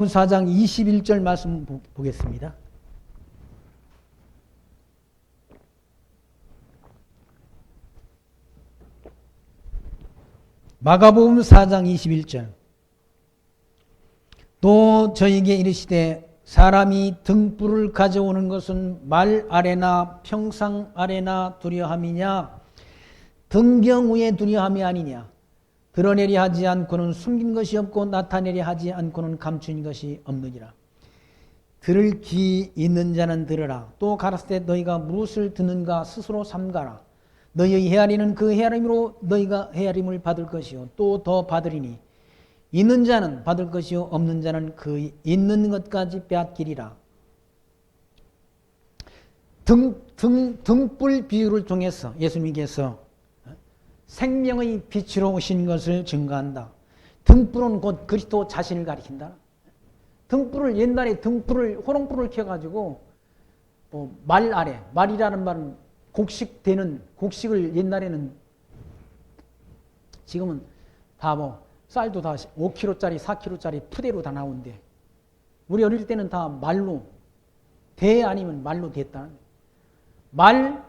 4장 21절 말씀 보겠습니다. 마가복음 4장 21절. 또 저에게 이르시되 사람이 등불을 가져오는 것은 말 아래나 평상 아래나 두려함이냐 등경 위에 두려함이 아니냐. 드러내려 하지 않고는 숨긴 것이 없고 나타내려 하지 않고는 감춘 것이 없느니라. 들을 귀 있는 자는 들으라. 또 가라사대 너희가 무엇을 듣는가 스스로 삼가라. 너희의 헤아리는 그 헤아림으로 너희가 헤아림을 받을 것이요 또 더 받으리니 있는 자는 받을 것이요 없는 자는 그 있는 것까지 빼앗기리라. 등불 비유를 통해서 예수님께서 생명의 빛으로 오신 것을 증거한다. 등불은 곧 그리스도 자신을 가리킨다. 등불을 옛날에 호롱불을 켜가지고 말 아래, 말이라는 말은 곡식을 옛날에는 지금은 다 쌀도 다 5kg짜리 4kg짜리 푸대로 다 나오는데 우리 어릴 때는 다 말로 대 아니면 말로 됐다. 말,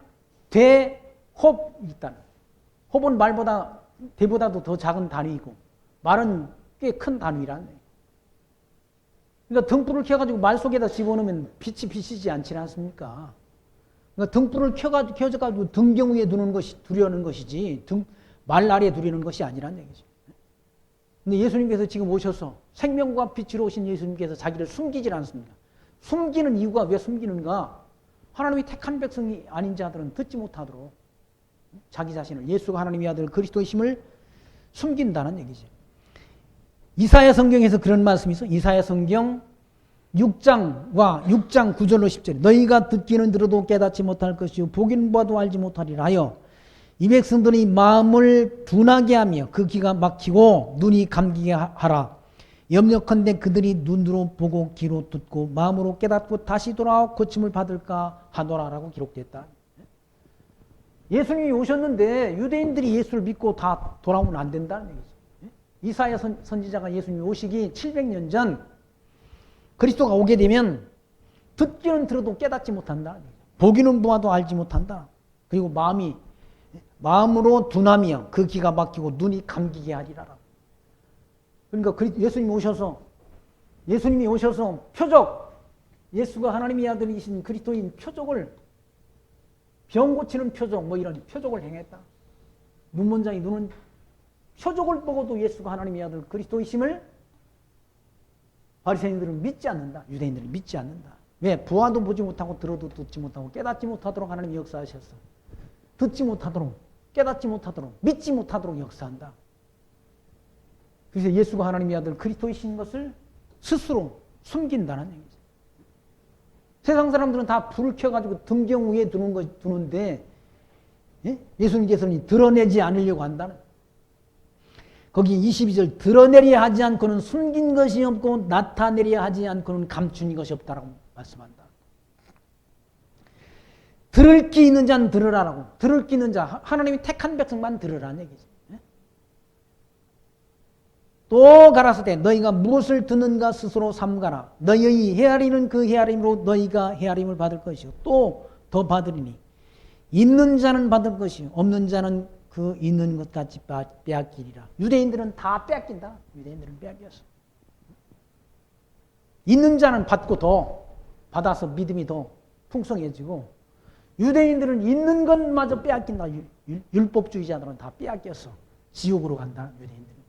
대, 홉 있다. 홉은 말보다 대보다도 더 작은 단위이고 말은 꽤 큰 단위란. 그러니까 등불을 켜가지고 말 속에다 집어넣으면 빛이 비치지 않지 않습니까? 그러니까 등불을 켜가지고 등경 위에 두려는 것이지 말 아래에 두려는 것이 아니란 얘기죠. 근데 예수님께서 지금 오셔서 생명과 빛으로 오신 예수님께서 자기를 숨기질 않습니다. 숨기는 이유가 왜 숨기는가? 하나님이 택한 백성이 아닌 자들은 듣지 못하도록 자기 자신을 예수가 하나님의 아들 그리스도이심을 숨긴다는 얘기죠. 이사야 성경에서 그런 말씀이 있어. 이사야 성경 6장 9절로 10절. 너희가 듣기는 들어도 깨닫지 못할 것이요 보기는 봐도 알지 못하리라 하여 이 백성들이 마음을 둔하게 하며 그 귀가 막히고 눈이 감기게 하라. 염려컨대 그들이 눈으로 보고 귀로 듣고 마음으로 깨닫고 다시 돌아와 고침을 받을까 하노라라고 기록됐다. 예수님이 오셨는데 유대인들이 예수를 믿고 다 돌아오면 안 된다는 얘기죠. 이사야 선지자가 예수님이 오시기 700년 전 그리스도가 오게 되면 듣기는 들어도 깨닫지 못한다. 보기는 보아도 알지 못한다. 그리고 마음으로 둔하며 그 귀가 막히고 눈이 감기게 하리라. 그러니까 예수님이 오셔서 표적, 예수가 하나님의 아들이신 그리스도인 표적을 병 고치는 표적, 이런 표적을 행했다. 눈먼장이 눈은 표적을 보고도 예수가 하나님의 아들 그리스도이심을 바리새인들은 믿지 않는다. 유대인들은 믿지 않는다. 왜? 보아도 보지 못하고 들어도 듣지 못하고 깨닫지 못하도록 하나님이 역사하셨어. 듣지 못하도록, 깨닫지 못하도록, 믿지 못하도록 역사한다. 그래서 예수가 하나님의 아들 그리스도이신 것을 스스로 숨긴다는 얘기죠. 세상 사람들은 다 불을 켜가지고 등경 위에 두는데 예수님께서는 드러내지 않으려고 한다는. 거기 22절 드러내려 하지 않고는 숨긴 것이 없고 나타내려 하지 않고는 감춘 것이 없다라고 말씀한다. 들을 귀 있는 자는 들으라라고. 들을 귀 있는 자, 하나님이 택한 백성만 들으라는 얘기죠. 또 가라사대 너희가 무엇을 듣는가 스스로 삼가라. 너희의 헤아리는 그 헤아림으로 너희가 헤아림을 받을 것이요 또 더 받으리니 있는 자는 받을 것이요 없는 자는 그 있는 것 같이 빼앗기리라. 유대인들은 다 빼앗긴다. 유대인들은 빼앗겼어. 있는 자는 받고 더 받아서 믿음이 더 풍성해지고 유대인들은 있는 것마저 빼앗긴다. 율법주의자들은 다 빼앗겼어. 지옥으로 간다. 유대인들은.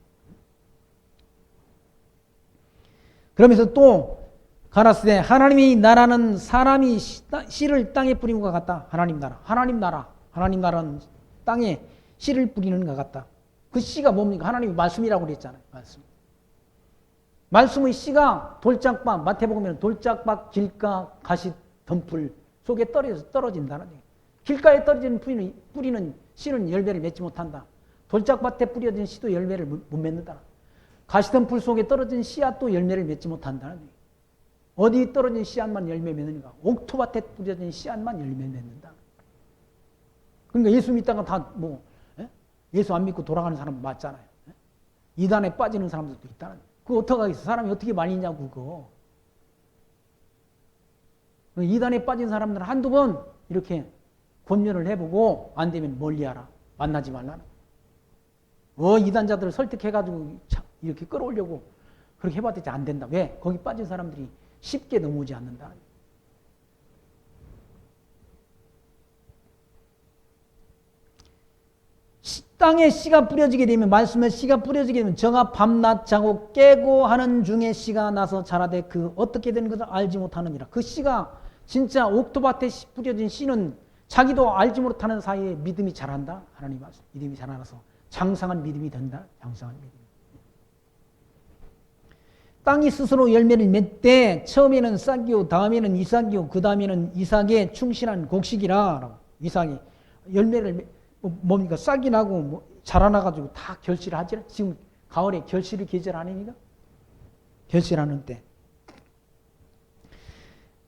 그러면서 또 가라사대 하나님의 나라는 사람이 씨를 땅에 뿌린 것 같다. 하나님 나라는 땅에 씨를 뿌리는 것 같다. 그 씨가 뭡니까? 하나님의 말씀이라고 그랬잖아요. 말씀의 씨가 돌짝박, 마태복음에는 돌짝박, 길가, 가시, 덤불 속에 떨어진다는 얘기예요. 길가에 떨어진 뿌리는 씨는 열매를 맺지 못한다. 돌짝밭에 뿌려진 씨도 열매를 못 맺는다. 가시덤불 속에 떨어진 씨앗도 열매를 맺지 못한다는 얘기예요. 어디 떨어진 씨앗만 열매 맺는가? 옥토밭에 뿌려진 씨앗만 열매 맺는다. 그러니까 예수 믿다가 다 예수 안 믿고 돌아가는 사람 맞잖아요. 이단에 빠지는 사람들도 있다는. 그거 어떡하겠어? 사람이 어떻게 말리냐고, 그거. 이단에 빠진 사람들은 한두 번 이렇게 권면을 해보고 안 되면 멀리하라. 만나지 말라는. 이단자들을 설득해가지고 이렇게 끌어오려고 그렇게 해봤더니 안 된다. 왜? 거기 빠진 사람들이 쉽게 넘어오지 않는다. 땅에 씨가 뿌려지게 되면, 말씀에 씨가 뿌려지게 되면 정아 밤낮 자고 깨고 하는 중에 씨가 나서 자라되 그 어떻게 되는 것을 알지 못하느니라. 그 씨가 진짜 옥토밭에 뿌려진 씨는 자기도 알지 못하는 사이에 믿음이 자란다. 하나님 말씀. 믿음이 자라나서 장성한 믿음이 된다. 장성한 믿음. 땅이 스스로 열매를 맺되 처음에는 싹이요 다음에는 이삭이요 그 다음에는 이삭에 충실한 곡식이라. 이삭이 열매를 뭡니까? 싹이 나고 뭐 자라나가지고 다 결실을 하지. 지금 가을에 결실을 계절 아닙니까? 결실하는 때.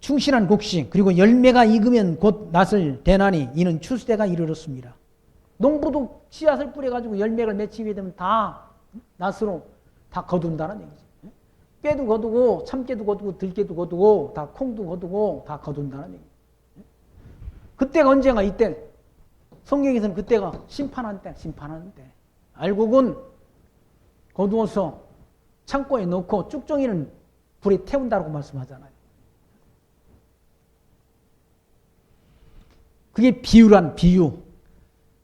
충실한 곡식 그리고 열매가 익으면 곧 낫을 대나니 이는 추수때가 이르렀습니다. 농부도 씨앗을 뿌려가지고 열매를 맺히게 되면 다 낫으로 다 거둔다는 얘기죠. 깨도 거두고 참깨도 거두고 들깨도 거두고 다 콩도 거두고 다 거둔다는 얘기죠. 그때가 언젠가 이때 성경에서는 그때가 심판하는 때. 알곡은 거두어서 창고에 넣고 쭉정이는 불에 태운다고 말씀하잖아요. 그게 비유란 비유.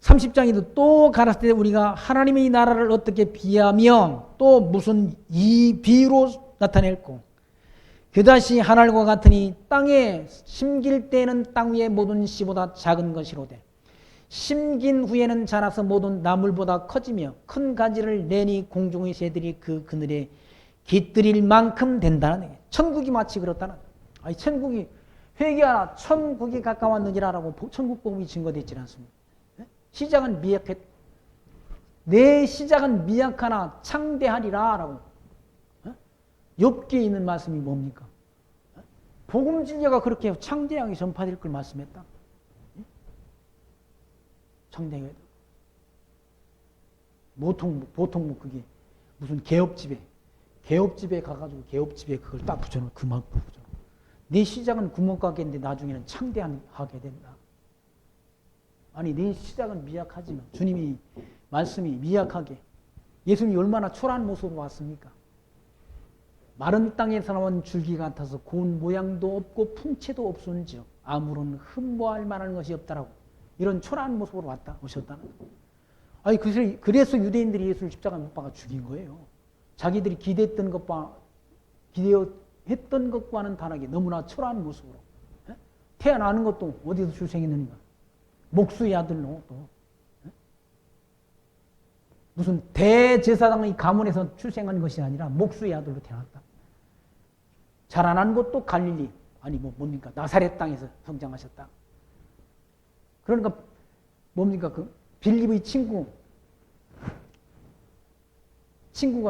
30장에도 또 가라사대 때 우리가 하나님의 나라를 어떻게 비하며 또 무슨 이 비유로 나타낼고 그다시 하늘과 같으니 땅에 심길 때에는 땅 위의 모든 씨보다 작은 것이로되 심긴 후에는 자라서 모든 나물보다 커지며 큰 가지를 내니 공중의 새들이 그 그늘에 깃들일 만큼 된다는 얘기예요. 천국이 마치 그렇다는. 아니 천국이 회개하라 천국이 가까웠느니라라고 천국 복음이 증거되어 있지 않습니까? 시작은 미약했. 내 시작은 미약하나 창대하리라라고. 욥기에 있는 말씀이 뭡니까? 복음 진리가 그렇게 창대하게 전파될 걸 말씀했다. 창대하게. 보통 그게 무슨 개업집에 가가지고 개업집에 그걸 딱 붙여놓은 그 막 붙여. 네 시작은 구멍가게인데 나중에는 창대하게 된다. 아니 네 시작은 미약하지만 주님이 말씀이 미약하게 예수님이 얼마나 초라한 모습으로 왔습니까? 마른 땅에서 나온 줄기 같아서 고운 모양도 없고 풍채도 없은지요 아무런 흠모할 만한 것이 없다라고 이런 초라한 모습으로 오셨다는 거예요. 아니 그래서 유대인들이 예수를 십자가에 못 박아 죽인 거예요. 자기들이 기대했던 것과는 다르게 너무나 초라한 모습으로. 태어나는 것도 어디서 출생했느냐. 목수의 아들로 또. 무슨 대제사장의 가문에서 출생한 것이 아니라 목수의 아들로 태어났다. 자라난 것도 갈릴리. 아니 뭡니까? 나사렛 땅에서 성장하셨다. 그러니까 뭡니까? 그 빌립의 친구가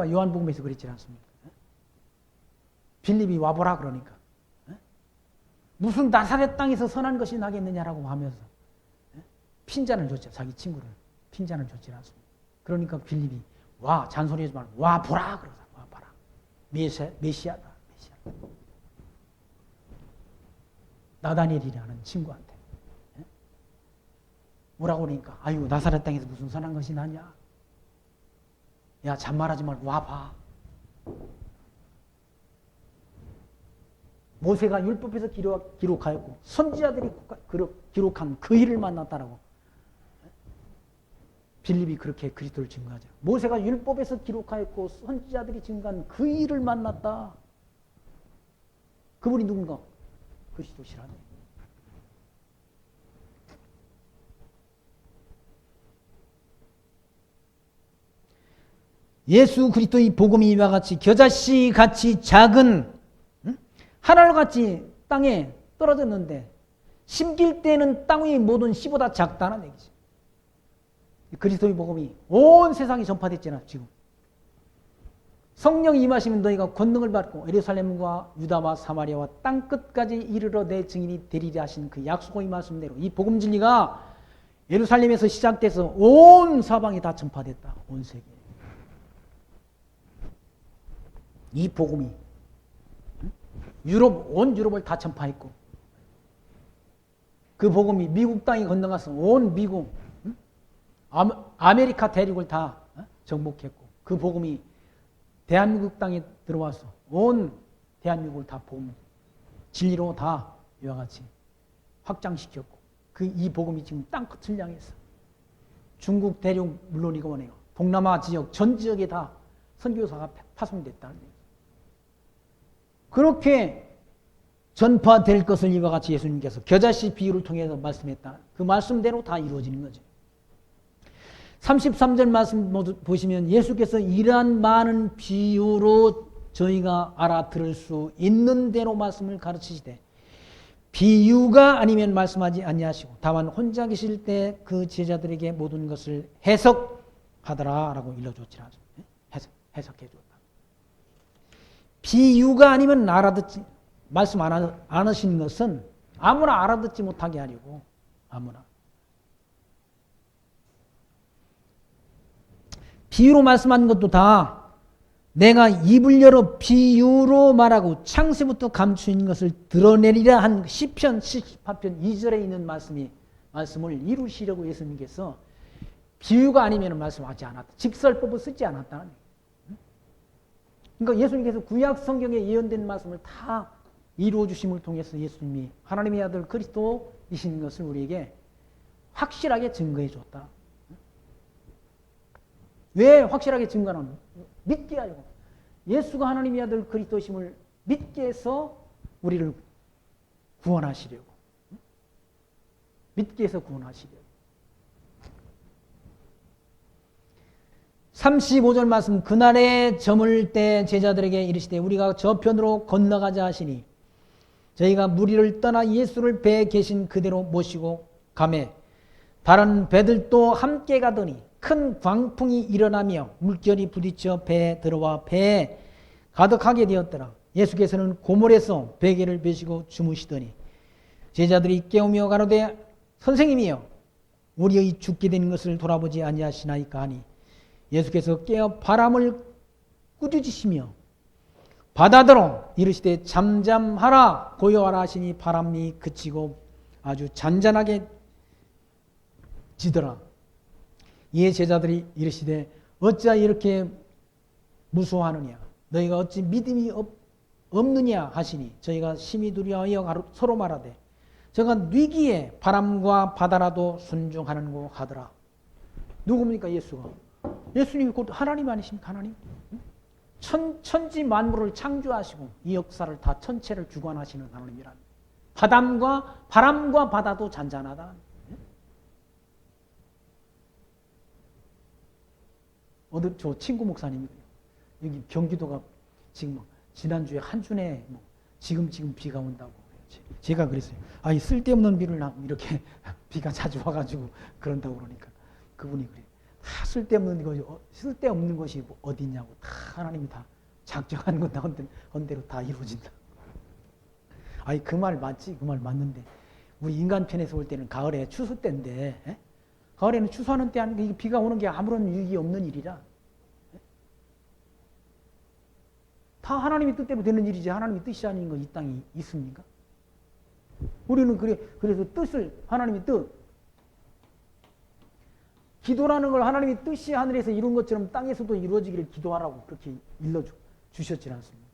요한복음에서 그랬지 않습니까? 빌립이 와보라 그러니까. 무슨 나사렛 땅에서 선한 것이 나겠느냐라고 하면서 핀잔을 줬죠. 자기 친구를. 핀잔을 줬지 않습니까? 그러니까 빌립이 잔소리하지 말고 와 보라 그러자. 와 봐라. 메시아다. 나다니엘이라는 친구한테. 오라고 그러니까 아유 나사렛 땅에서 무슨 선한 것이 나냐. 야 잔말하지 말고 와 봐. 모세가 율법에서 기록하였고 선지자들이 기록한 그 일을 만났다라고. 빌립이 그렇게 그리스도를 증거하죠. 모세가 율법에서 기록하였고 선지자들이 증거한 그 일을 만났다. 그분이 누군가? 그리스도시라네. 예수 그리스도의 복음이 이와 같이 겨자씨 같이 작은 하늘같이 땅에 떨어졌는데 심길 때는 땅 위의 모든 씨보다 작다는 얘기지. 그리스도의 복음이 온 세상에 전파됐잖아. 지금 성령이 임하시면 너희가 권능을 받고 예루살렘과 유다와 사마리아와 땅끝까지 이르러 내 증인이 되리라 하신 그 약속의 말씀대로 이 복음 진리가 예루살렘에서 시작돼서 온 사방에 다 전파됐다. 온 세계에. 이 복음이 유럽, 온 유럽을 다 전파했고 그 복음이 미국 땅에 건너가서 온 미국, 아메리카 대륙을 다 정복했고 그 복음이 대한민국 땅에 들어와서 온 대한민국을 다 복음, 진리로 다 이와 같이 확장시켰고 이 복음이 지금 땅끝을 향해서 중국 대륙 물론이고 동남아 지역 전 지역에 다 선교사가 파송됐다는 얘기예요. 그렇게 전파될 것을 이와 같이 예수님께서 겨자씨 비유를 통해서 말씀했다. 그 말씀대로 다 이루어지는 거죠. 33절 말씀 보시면 예수께서 이러한 많은 비유로 저희가 알아들을 수 있는 대로 말씀을 가르치시되 비유가 아니면 말씀하지 아니하시고 다만 혼자 계실 때 그 제자들에게 모든 것을 해석하더라 라고 일러줬지라. 해석해줬다. 비유가 아니면 알아듣지 말씀 안 하시는 것은 아무나 알아듣지 못하게 하려고 아무나 비유로 말씀하는 것도 다 내가 입을 열어 비유로 말하고 창세부터 감추인 것을 드러내리라 한 시편 78편 2절에 있는 말씀을 이루시려고 예수님께서 비유가 아니면 말씀하지 않았다. 직설법을 쓰지 않았다. 그러니까 예수님께서 구약 성경에 예언된 말씀을 다 이루어 주심을 통해서 예수님이 하나님의 아들 그리스도이신 것을 우리에게 확실하게 증거해 줬다. 왜 확실하게 증거하는? 믿게 하려고. 예수가 하나님의 아들 그리스도이심을 믿게 해서 우리를 구원하시려고. 믿게 해서 구원하시려고. 35절 말씀 그날에 저물 때 제자들에게 이르시되 우리가 저편으로 건너가자 하시니 저희가 무리를 떠나 예수를 배에 계신 그대로 모시고 가매 다른 배들도 함께 가더니 큰 광풍이 일어나며 물결이 부딪혀 배에 들어와 배에 가득하게 되었더라. 예수께서는 고물에서 베개를 베시고 주무시더니 제자들이 깨우며 가로되 선생님이여 우리의 죽게 된 것을 돌아보지 아니하시나이까 하니 예수께서 깨어 바람을 꾸짖으시며 바다더러 이르시되 잠잠하라 고요하라 하시니 바람이 그치고 아주 잔잔하게 지더라. 이에 제자들이 이르시되 어찌하여 이렇게 무서워하느냐 너희가 어찌 믿음이 없느냐 하시니 저희가 심히 두려워하여 서로 말하되 저가 뉘기에 바람과 바다라도 순종하는고 하더라. 누굽니까? 예수가. 예수님이 곧 하나님 아니십니까? 하나님. 천지 만물을 창조하시고 이 역사를 다 천체를 주관하시는 하나님이란. 바람과 바다도 잔잔하다. 저 친구 목사님이에요. 여기 경기도가 지금 지난주에 한 주에 지금 비가 온다고. 제가 그랬어요. 이 쓸데없는 비를 이렇게 비가 자주 와가지고 그런다고 그러니까 그분이 그래요. 다 쓸데없는 것이 어디 있냐고. 다 하나님이 다 작정한 건 한 대로 다 이루어진다. 그 말 맞지? 그 말 맞는데 우리 인간 편에서 볼 때는 가을에 추수 때인데 가을에는 추수하는 때 하는 비가 오는 게 아무런 유익이 없는 일이라. 다 하나님의 뜻대로 되는 일이지 하나님의 뜻이 아닌 거 이 땅에 있습니까? 우리는 그래서 하나님의 뜻, 기도라는 걸 하나님의 뜻이 하늘에서 이룬 것처럼 땅에서도 이루어지기를 기도하라고 그렇게 일러주셨지 않습니까?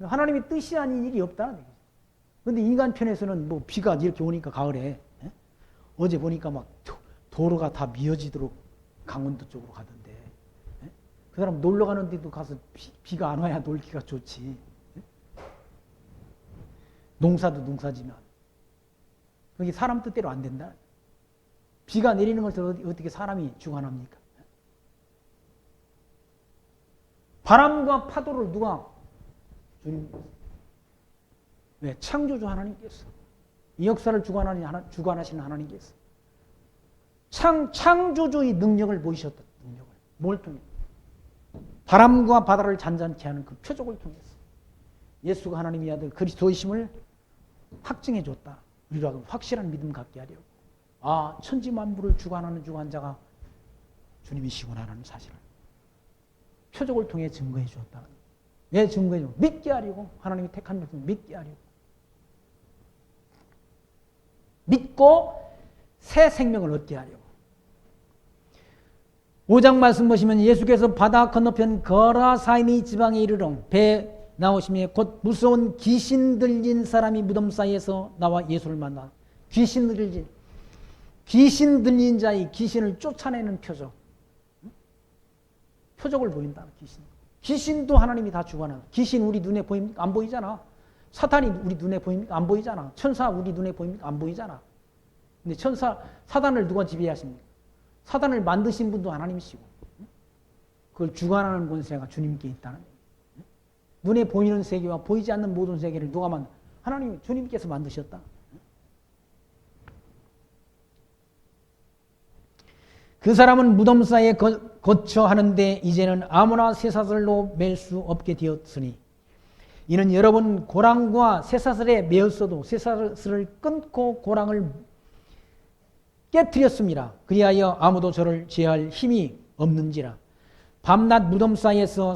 하나님의 뜻이 아닌 일이 없다. 그런데 인간 편에서는 비가 이렇게 오니까 가을에 어제 보니까 막 도로가 다 미어지도록 강원도 쪽으로 가던데 그 사람 놀러 가는데도 가서 비가 안 와야 놀기가 좋지. 농사도 농사지만 그게 사람 뜻대로 안 된다. 비가 내리는 것을 어떻게 사람이 주관합니까? 바람과 파도를 누가? 주님께서. 왜? 창조주 하나님께서. 이 역사를 주관하시는 하나님께서. 창조주의 능력을 보이셨다. 능력을. 뭘 통해? 바람과 바다를 잔잔케 하는 그 표적을 통해서 예수가 하나님의 아들 그리스도이심을 확증해 줬다. 우리가 확실한 믿음 갖게 하려고. 천지 만물을 주관하는 주관자가 주님이시구나라는 사실을 표적을 통해 증거해 주었다. 왜 증거해줘? 믿게 하려고. 하나님이 택한 것은 믿게 하려고. 믿고 새 생명을 얻게 하려고. 5장 말씀 보시면 예수께서 바다 건너편 거라사이니 지방에 이르러 배 나오시며 곧 무서운 귀신 들린 사람이 무덤 사이에서 나와 예수를 만나. 귀신 들린 자의 귀신을 쫓아내는 표적. 표적을 보인다. 귀신도 하나님이 다 주관하는. 귀신 우리 눈에 보입니까? 안 보이잖아. 사탄이 우리 눈에 보입니까? 안 보이잖아. 천사 우리 눈에 보입니까? 안 보이잖아. 근데 사단을 누가 지배하십니까? 사단을 만드신 분도 하나님이시고 그걸 주관하는 권세가 주님께 있다는 거예요. 눈에 보이는 세계와 보이지 않는 모든 세계를 누가 하나님, 주님께서 만드셨다. 그 사람은 무덤 사이에 거처 하는데 이제는 아무나 쇠사슬로 맬 수 없게 되었으니 이는 여러 번 고랑과 쇠사슬에 매었어도 쇠사슬을 끊고 고랑을 깨뜨렸습니다. 그리하여 아무도 저를 제할 힘이 없는지라. 밤낮 무덤 사이에서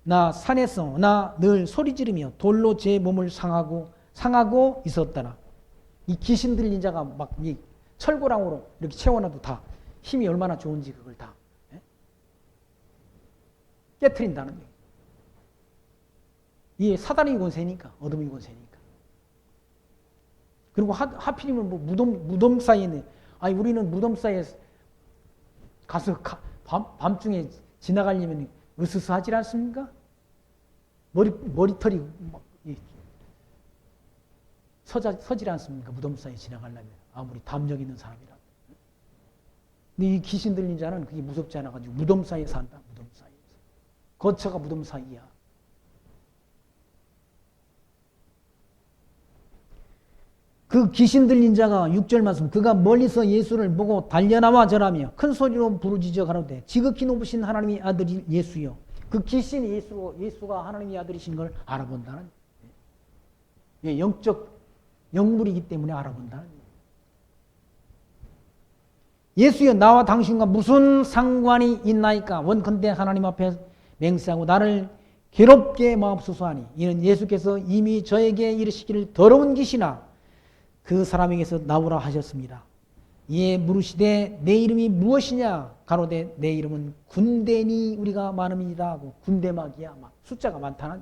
나 산에서 나 늘 소리 지르며 돌로 제 몸을 상하고 있었더라. 이 귀신 들린 자가 막 이 철고랑으로 이렇게 채워놔도 다 힘이 얼마나 좋은지 그걸 다 깨트린다는 얘기. 이게 사단의 권세니까, 어둠의 권세니까. 그리고 하필이면 뭐 무덤 사이에, 아니 우리는 무덤 사이에 가서 밤중에 지나가려면 으스스하지 않습니까? 머리털이 막 서질 않습니까? 무덤 사이에 지나가려면 아무리 담력 있는 사람이라. 근데 이 귀신 들린 자는 그게 무섭지 않아가지고 무덤 사이에 산다. 무덤 사이에서. 거처가 무덤 사이야. 그 귀신 들린 자가 6절 말씀 그가 멀리서 예수를 보고 달려나와 절하며 큰 소리로 부르짖어 가로되 지극히 높으신 하나님의 아들이 예수여. 그 귀신이 예수가 하나님의 아들이신 걸 알아본다는 예, 영적 영물이기 때문에 알아본다는 예수여 나와 당신과 무슨 상관이 있나이까 원컨대 하나님 앞에 맹세하고 나를 괴롭게 마옵소서 하니 이는 예수께서 이미 저에게 이르시기를 더러운 귀신아 그 사람에게서 나오라 하셨습니다. 이에 물으시되 내 이름이 무엇이냐 가로되 내 이름은 군대니 우리가 많음이라 하고 군대막이야 막 숫자가 많다는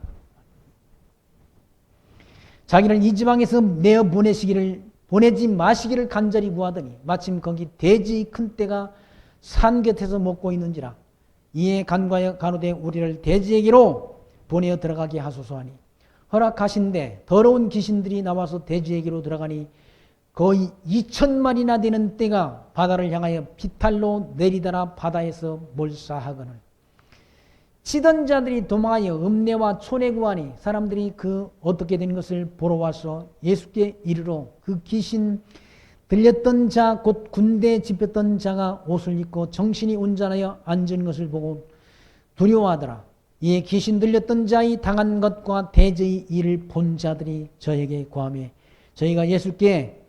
자기를 이 지방에서 내어 보내지 마시기를 간절히 구하더니 마침 거기 돼지 큰 떼가 산 곁에서 먹고 있는지라 이에 간과하여 가로되 우리를 돼지에게로 보내어 들어가게 하소서 하니 허락하신데 더러운 귀신들이 나와서 돼지에게로 들어가니 거의 2,000마리나 되는 떼가 바다를 향하여 비탈로 내리다라 바다에서 몰사하거늘 치던 자들이 도망하여 읍내와 촌에 구하니 사람들이 그 어떻게 된 것을 보러 와서 예수께 이르러 그 귀신 들렸던 자 곧 군대에 집혔던 자가 옷을 입고 정신이 온전하여 앉은 것을 보고 두려워하더라. 이에 귀신 들렸던 자의 당한 것과 대저의 일을 본 자들이 저에게 구하며 저희가 예수께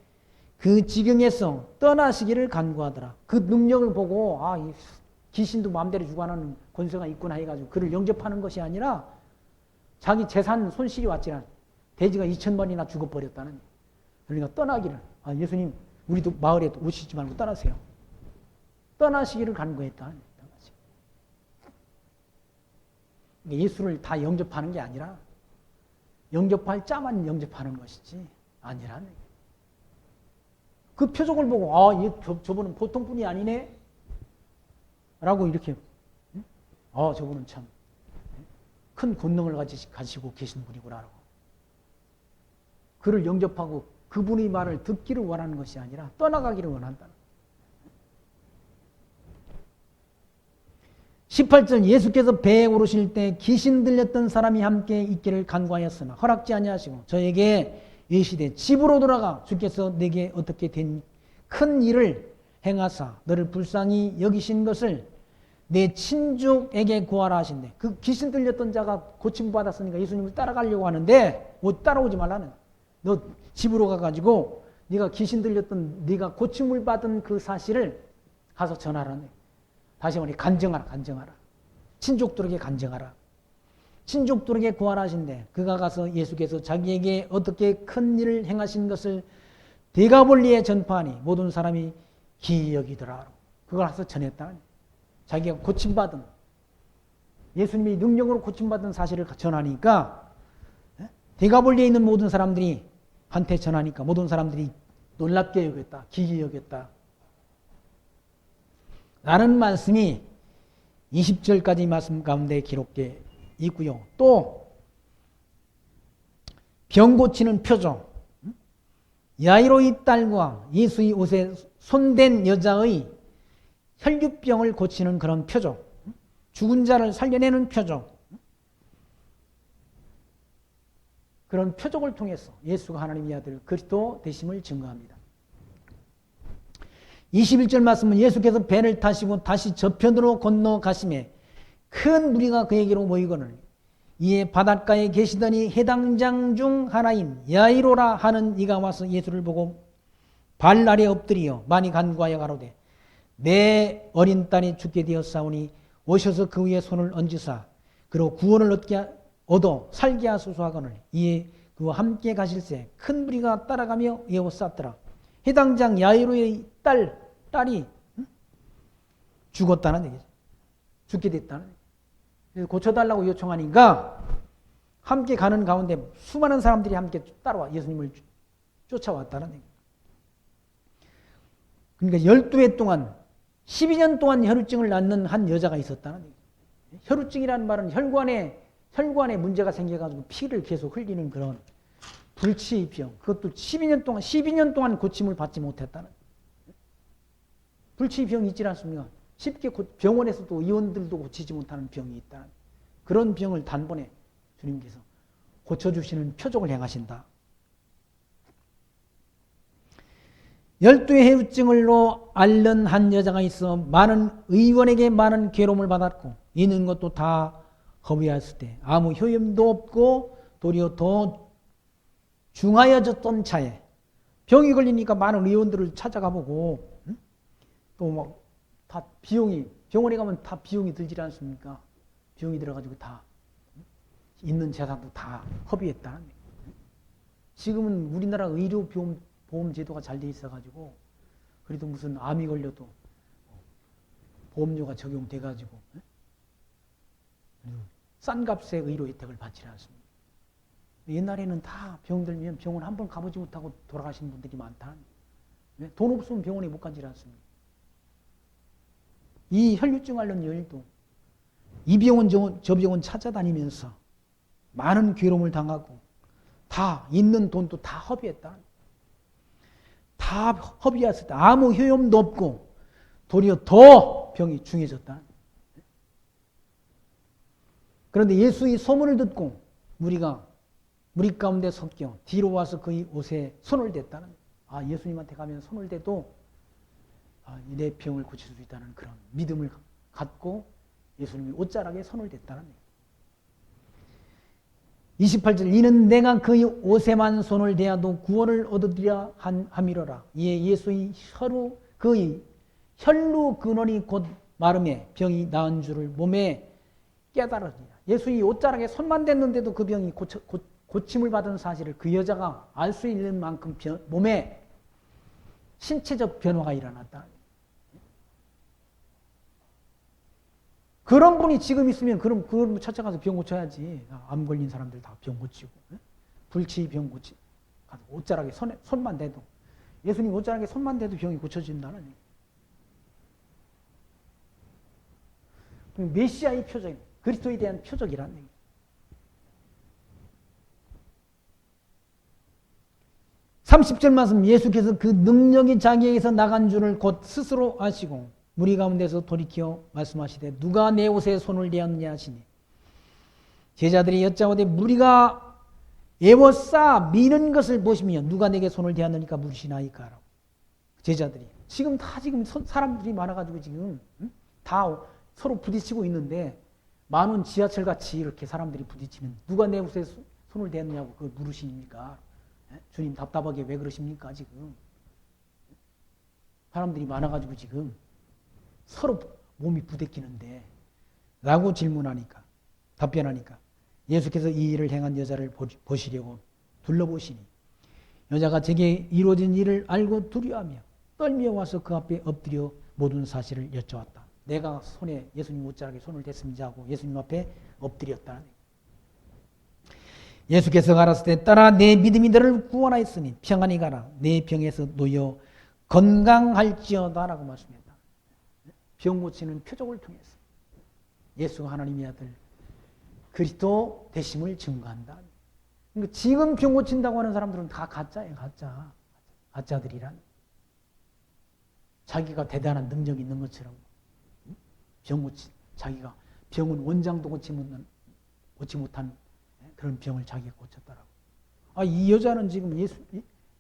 그 지경에서 떠나시기를 간구하더라. 그 능력을 보고 이 귀신도 마음대로 주관하는 권세가 있구나 해가지고 그를 영접하는 것이 아니라 자기 재산 손실이 왔지만 돼지가 2,000번이나 죽어버렸다는 그러니까 떠나기를 예수님 우리도 마을에 오시지 말고 떠나세요. 떠나시기를 간구했다. 예수를 다 영접하는 게 아니라 영접할 자만 영접하는 것이지 아니라는 그 표적을 보고 저분은 보통 분이 아니네 라고 이렇게 저분은 참 큰 권능을 가지고 계신 분이구나 라고 그를 영접하고 그분의 말을 듣기를 원하는 것이 아니라 떠나가기를 원한다. 18절 예수께서 배에 오르실 때 귀신 들렸던 사람이 함께 있기를 간구하였으나 허락지 아니하시고 저에게 이르시되 집으로 돌아가 주께서 내게 어떻게 된 큰 일을 행하사 너를 불쌍히 여기신 것을 내 친족에게 구하라 하신대. 그 귀신 들렸던 자가 고침받았으니까 예수님을 따라가려고 하는데 따라오지 말라는. 너 집으로 가가지고 네가 귀신 들렸던 네가 고침을 받은 그 사실을 가서 전하라네. 다시 말해 간증하라. 친족들에게 간증하라. 친족들에게 구하라신데 그가 가서 예수께서 자기에게 어떻게 큰 일을 행하신 것을 데가볼리에 전파하니 모든 사람이 기이 여기더라. 그걸 가서 전했다. 자기가 고침받은 예수님이 능력으로 고침받은 사실을 전하니까 데가볼리에 있는 모든 사람들이 한테 전하니까 모든 사람들이 놀랍게 여겼다. 기이 여겼다. 라는 말씀이 20절까지 말씀 가운데 기록되어 있고요. 또 병 고치는 표정, 야이로의 딸과 예수의 옷에 손댄 여자의 혈류병을 고치는 그런 표정, 죽은 자를 살려내는 표정, 그런 표적을 통해서 예수가 하나님의 아들 그리스도 되심을 증거합니다. 21절 말씀은 예수께서 배를 타시고 다시 저편으로 건너가시매 큰 무리가 그에게로 모이거늘 이에 바닷가에 계시더니 해당장 중 하나인 야이로라 하는 이가 와서 예수를 보고 발 아래 엎드리어 많이 간구하여 가로되 내 어린 딸이 죽게 되었사오니 오셔서 그 위에 손을 얹으사 그로 구원을 얻어 살게 하소서 하거늘 이에 그와 함께 가실새 큰 무리가 따라가며 에워쌌더라. 해당장 야이로의 딸이 죽었다는 얘기죠. 죽게 됐다는 얘기죠. 고쳐달라고 요청하니까 함께 가는 가운데 수많은 사람들이 함께 따라와 예수님을 쫓아왔다는 얘기죠. 그러니까 12해 동안 12년 동안 혈우증을 낳는 한 여자가 있었다는 얘기죠. 혈우증이라는 말은 혈관에 문제가 생겨가지고 피를 계속 흘리는 그런 불치의 병. 그것도 12년 동안 고침을 받지 못했다는. 불치의 병이 있지 않습니까? 쉽게 병원에서도 의원들도 고치지 못하는 병이 있다는. 그런 병을 단번에 주님께서 고쳐주시는 표적을 행하신다. 12의 해우증을로 앓는 한 여자가 있어 의원에게 많은 괴로움을 받았고 있는 것도 다 허비하였을 때 아무 효임도 없고 도리어 더 중하여졌던 차에 병이 걸리니까 많은 의원들을 찾아가보고 또 막 다 병원에 가면 다 비용이 들지 않습니까? 비용이 들어가지고 다 있는 재산도 다 허비했다. 지금은 우리나라 의료보험 제도가 잘 돼 있어가지고 그래도 무슨 암이 걸려도 보험료가 적용돼가지고 싼 값의 의료 혜택을 받지 않습니다. 옛날에는 다 병 들면 병원 한 번 가보지 못하고 돌아가신 분들이 많다. 돈 없으면 병원에 못 가지 않습니다. 이 혈류증 관련 여인도 이 병원 저 병원 찾아다니면서 많은 괴로움을 당하고 다 있는 돈도 다 허비했다. 다 허비했을 때 아무 효용도 없고 도리어 더 병이 중해졌다. 그런데 예수의 소문을 듣고 무리 가운데 섞여 뒤로 와서 그의 옷에 손을 댔다는. 예수님한테 가면 손을 대도 내 병을 고칠 수 있다는 그런 믿음을 갖고 예수님이 옷자락에 손을 댔다는 얘기. 28절 이는 내가 그의 옷에만 손을 대어도 구원을 얻으리라 함이로라. 이에 예수의 그의 혈루 근원이 곧 마름에 병이 나은 줄을 몸에 깨달으니라. 예수의 옷자락에 손만 댔는데도 그 병이 고침을 받은 사실을 그 여자가 알 수 있는 만큼 몸에 신체적 변화가 일어났다. 그런 분이 지금 있으면 그럼 그걸 찾아가서 병 고쳐야지. 암 걸린 사람들 다 병 고치고 불치 병 고치. 옷자락에 손만 대도 예수님 옷자락에 손만 대도 병이 고쳐진다는 얘기. 메시아의 표적, 그리스도에 대한 표적이라는 얘기. (30절) 말씀 예수께서 그 능력이 자기에게서 나간 줄을 곧 스스로 아시고 무리 가운데서 돌이켜 말씀하시되 누가 내 옷에 손을 대었느냐 하시니 제자들이 여짜오되 무리가 에워싸 미는 것을 보시며 누가 내게 손을 대었느니까 물으시나이까. 제자들이 지금 사람들이 많아가지고 지금 다 서로 부딪히고 있는데 많은 지하철같이 이렇게 사람들이 부딪히면 누가 내 옷에 손을 대었느냐고 그걸 물으십니까? 주님 답답하게 왜 그러십니까? 지금 사람들이 많아가지고 지금 서로 몸이 부대끼는데 라고 답변하니까 예수께서 이 일을 행한 여자를 보시려고 둘러보시니 여자가 제게 이루어진 일을 알고 두려워하며 떨며 와서 그 앞에 엎드려 모든 사실을 여쭤왔다. 내가 손에 예수님 옷자락에 손을 댔습니다 하고 예수님 앞에 엎드렸다. 예수께서 가라사대 때 따라 내 믿음이 너를 구원하였으니 평안히 가라. 내 병에서 놓여 건강할지어다 라고 말씀합니다. 병 고치는 표적을 통해서 예수가 하나님의 아들 그리스도 되심을 증거한다. 그러니까 지금 병 고친다고 하는 사람들은 다 가짜예요. 가짜들이란. 자기가 대단한 능력이 있는 것처럼 병 고친 자기가 병은 원장도 고치 못한 그런 병을 자기가 고쳤다라고. 이 여자는 지금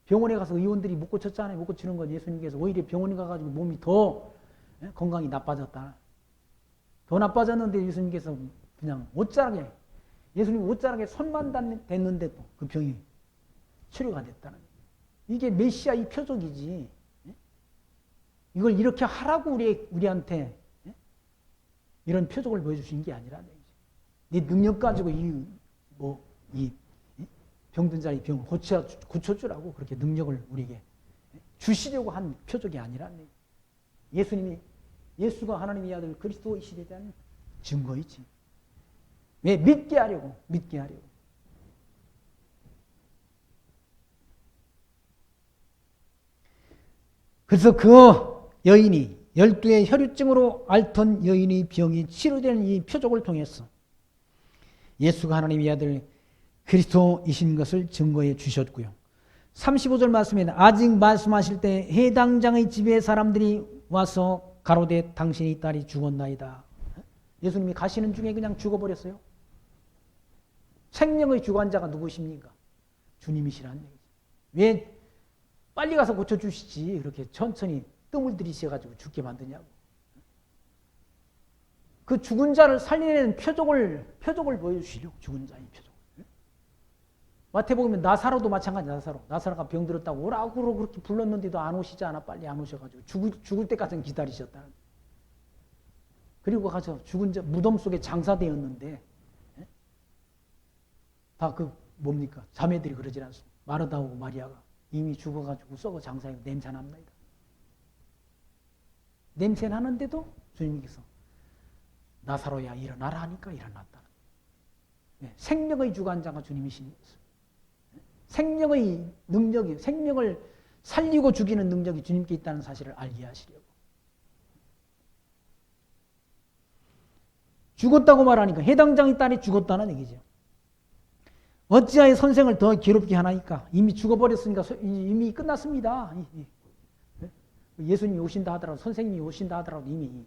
병원에 가서 의원들이 못 고쳤잖아요. 못 고치는 건 예수님께서 오히려 병원에 가가지고 몸이 더 건강이 나빠졌다. 더 나빠졌는데 예수님께서 그냥 옷자락에 예수님 옷자락에 손만 댔는데도 그 병이 치료가 됐다는 거예요. 이게 메시아의 표적이지. 이걸 이렇게 하라고 우리한테 이런 표적을 보여주신 게 아니라 네 능력 가지고 이 병든 자의 병을 고쳐주라고 그렇게 능력을 우리에게 주시려고 한 표적이 아니라 예수가 하나님의 아들 그리스도이시에 대한 증거이지. 왜? 믿게 하려고. 그래서 그 여인이 12의 혈유증으로 앓던 여인의 병이 치료되는 이 표적을 통해서 예수가 하나님의 아들 그리스도이신 것을 증거해 주셨고요. 35절 말씀에 아직 말씀하실 때 해당장의 집에 사람들이 와서 가로되 당신의 딸이 죽었나이다. 예수님이 가시는 중에 그냥 죽어버렸어요. 생명의 주관자가 누구십니까? 주님이시라는 얘기죠. 왜 빨리 가서 고쳐주시지 그렇게 천천히 뜸을 들이셔가지고 죽게 만드냐고. 그 죽은 자를 살리는 표적을 보여주시려고. 죽은 자의 표적. 마태복음에 나사로도 마찬가지야. 나사로가 병들었다고 오라고 그렇게 불렀는데도 안 오시지 않아. 빨리 안 오셔가지고 죽을 때까지 기다리셨다. 그리고 가서 죽은 자 무덤 속에 장사되었는데 다 뭡니까? 자매들이 그러질 않습니다. 마르다하고 마리아가 이미 죽어가지고 썩어 장사해 냄새 납니다. 냄새 나는데도 주님께서 나사로야 일어나라 하니까 일어났다. 생명의 주관자가 주님이신 것을. 생명의 능력이, 생명을 살리고 죽이는 능력이 주님께 있다는 사실을 알게 하시려고. 죽었다고 말하니까 해당장의 딸이 죽었다는 얘기죠. 어찌하여 선생을 더 괴롭게 하나이까? 이미 죽어버렸으니까 이미 끝났습니다. 예수님이 오신다 하더라도 선생님이 오신다 하더라도 이미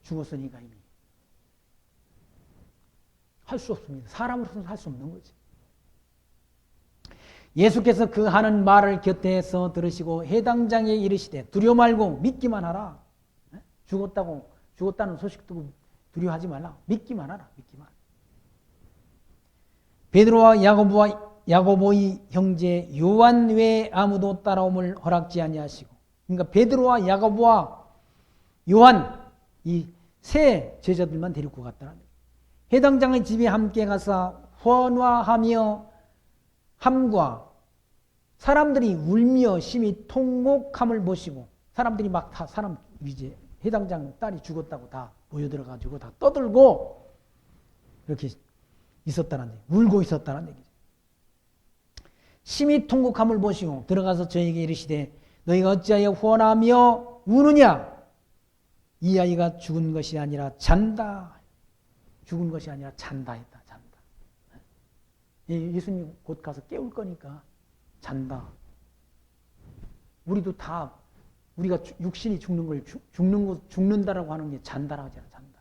죽었으니까 이미 할 수 없습니다. 사람으로서는 할 수 없는 거지. 예수께서 그 하는 말을 곁에서 들으시고 해당장에 이르시되 두려워 말고 믿기만 하라. 죽었다는 소식 듣고 두려워하지 말라. 믿기만 하라. 믿기만. 베드로와 야고보의 형제 요한 외에 아무도 따라옴을 허락지 아니하시고, 그러니까 베드로와 야고보와 요한 이 세 제자들만 데리고 갔다는 거예요. 해당장의 집에 함께 가서 헌화하며 함과 사람들이 울며 심히 통곡함을 보시고, 사람들이 막 다 이제 해당장 딸이 죽었다고 다 모여들어가지고 다 떠들고 이렇게 있었다는 얘기, 울고 있었다는 얘기죠. 심히 통곡함을 보시고 들어가서 저에게 이르시되 너희가 어찌하여 후원하며 우느냐? 이 아이가 죽은 것이 아니라 잔다. 죽은 것이 아니라 잔다 했다. 잔다. 예수님 곧 가서 깨울 거니까 잔다. 우리도 다 우리가 육신이 죽는다라고 하는 게 잔다라고 하잖아. 잔다.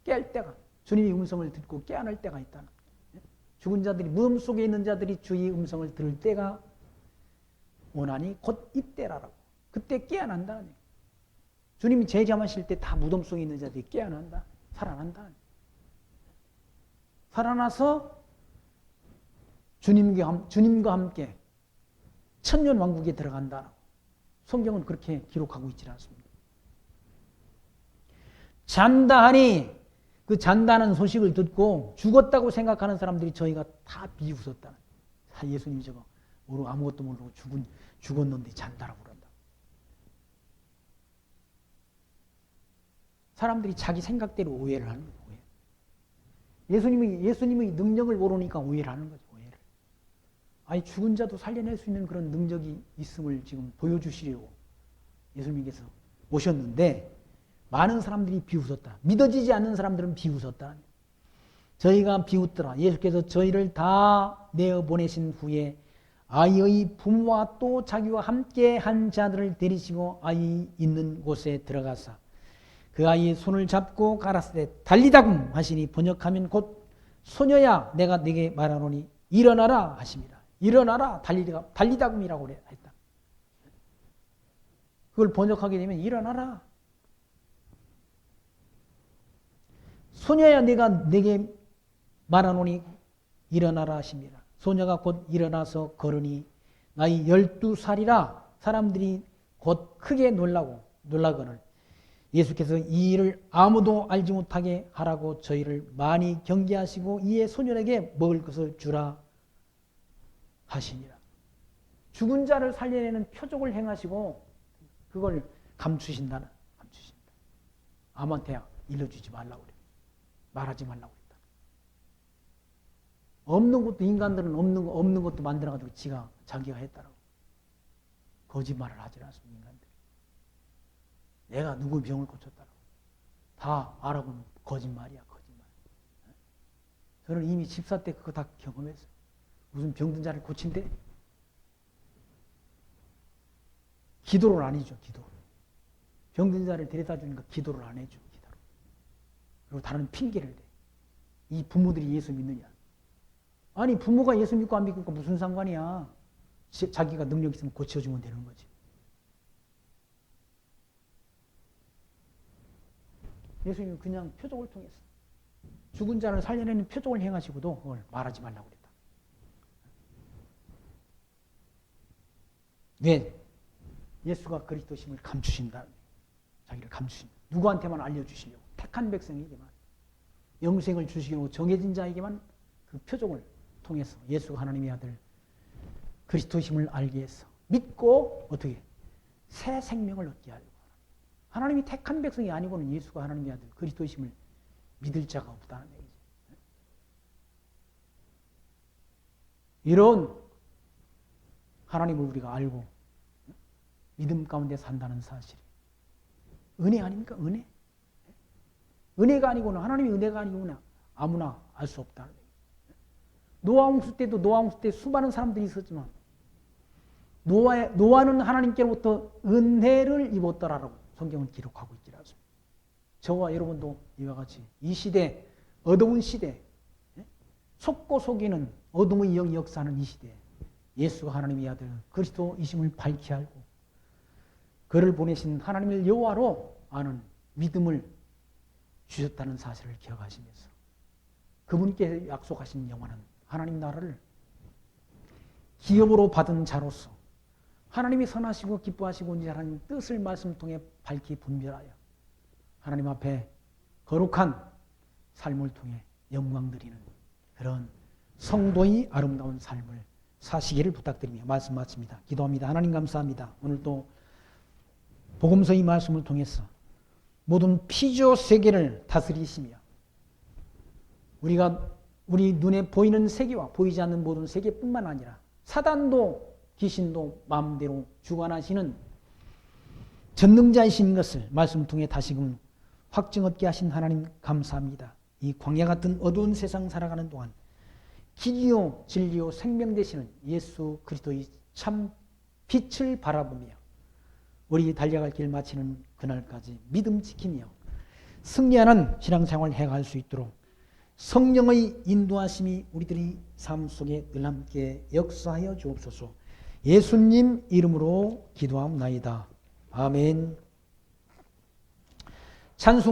깰 때가, 주님의 음성을 듣고 깨어날 때가 있다는 거예요. 죽은 자들이, 무덤 속에 있는 자들이 주의 음성을 들을 때가 오나니 곧 이때라라고. 그때 깨어난다는 얘기예요. 주님이 재림하실 때 다 무덤 속에 있는 자들이 깨어난다. 살아난다. 살아나서 주님과 함께 천년 왕국에 들어간다. 성경은 그렇게 기록하고 있지 않습니다. 잔다 하니 그 잔다는 소식을 듣고 죽었다고 생각하는 사람들이 저희가 다 비웃었다. 예수님이 저거 아무것도 모르고 죽었는데 잔다라고 그런다. 사람들이 자기 생각대로 오해를 하는 거예요. 예수님의 능력을 모르니까 오해를 하는 거죠. 오해를. 아니 죽은 자도 살려낼 수 있는 그런 능력이 있음을 지금 보여주시려고 예수님께서 오셨는데 많은 사람들이 비웃었다. 믿어지지 않는 사람들은 비웃었다. 저희가 비웃더라. 예수께서 저희를 다 내어보내신 후에 아이의 부모와 또 자기와 함께 한 자들을 데리시고 아이 있는 곳에 들어가사 그 아이의 손을 잡고 가라사대 때 달리다금 하시니 번역하면 곧 소녀야 내가 네게 말하노니 일어나라 하십니다. 일어나라 달리다금이라고 했다. 그걸 번역하게 되면 일어나라. 소녀야 내가 네게 말하노니 일어나라 하십니다. 소녀가 곧 일어나서 걸으니 나이 12살이라 사람들이 곧 크게 놀라거늘 예수께서 이 일을 아무도 알지 못하게 하라고 저희를 많이 경계하시고 이에 소년에게 먹을 것을 주라 하시니라. 죽은 자를 살려내는 표적을 행하시고 그걸 감추신다. 아무한테 일러주지 말라고 그래. 말하지 말라고 그랬다. 없는 것도 인간들은 없는 것도 만들어가지고 자기가 했다라고. 거짓말을 하지 않습니다. 인간들이. 내가 누구 병을 고쳤다라고. 다 알아보면 거짓말이야. 거짓말. 저는 이미 집사 때 그거 다 경험했어요. 무슨 병든 자를 고친대? 기도를 안 해줘. 기도를. 병든 자를 데려다 주니까 기도를 안 해줘. 기도를. 그리고 다른 핑계를 대. 이 부모들이 예수 믿느냐. 아니 부모가 예수 믿고 안 믿고 무슨 상관이야. 자기가 능력 있으면 고쳐주면 되는 거지. 예수님은 그냥 표적을 통해서 죽은 자를 살려내는 표적을 행하시고도 그걸 말하지 말라고 그랬다. 왜? 예수가 그리스도심을 감추신다. 자기를 감추신다. 누구한테만 알려주시려고. 택한 백성에게만. 영생을 주시려고 정해진 자에게만 그 표적을 통해서 예수가 하나님의 아들 그리스도심을 알게 해서 믿고 어떻게 새 생명을 얻게 하려고. 하나님이 택한 백성이 아니고는 예수가 하나님의 아들 그리스도심을 믿을 자가 없다는 얘기죠. 이런 하나님을 우리가 알고 믿음 가운데 산다는 사실이 은혜 아닙니까? 은혜? 은혜가 아니고는 하나님의 은혜가 아니고는 아무나 알 수 없다는 얘기죠. 노아홍수 때도 노아홍수 때 수많은 사람들이 있었지만 노아는 하나님께로부터 은혜를 입었더라라고 성경은 기록하고 있지 않습니다. 저와 여러분도 이와 같이 이 시대, 어두운 시대, 속고 속이는 어둠의 영이 역사하는 이 시대에 예수가 하나님의 아들 그리스도이심을 밝히 알고 그를 보내신 하나님을 여호와로 아는 믿음을 주셨다는 사실을 기억하시면서 그분께 약속하신 영원한 하나님 나라를 기업으로 받은 자로서 하나님이 선하시고 기뻐하시고 이제 하나님 뜻을 말씀을 통해 밝히 분별하여 하나님 앞에 거룩한 삶을 통해 영광 드리는 그런 성도의 아름다운 삶을 사시기를 부탁드리며 말씀 마칩니다. 기도합니다. 하나님 감사합니다. 오늘도 복음서의 말씀을 통해서 모든 피조 세계를 다스리시며 우리 눈에 보이는 세계와 보이지 않는 모든 세계뿐만 아니라 사단도 귀신도 마음대로 주관하시는 전능자이신 것을 말씀 통해 다시금 확증 얻게 하신 하나님 감사합니다. 이 광야 같은 어두운 세상 살아가는 동안 길이요 진리요 생명 되시는 예수 그리스도의 참 빛을 바라보며 우리 달려갈 길 마치는 그날까지 믿음 지키며 승리하는 신앙생활 해갈 수 있도록 성령의 인도하심이 우리들의 삶 속에 늘 함께 역사하여 주옵소서. 예수님 이름으로 기도하옵나이다. 아멘. 찬송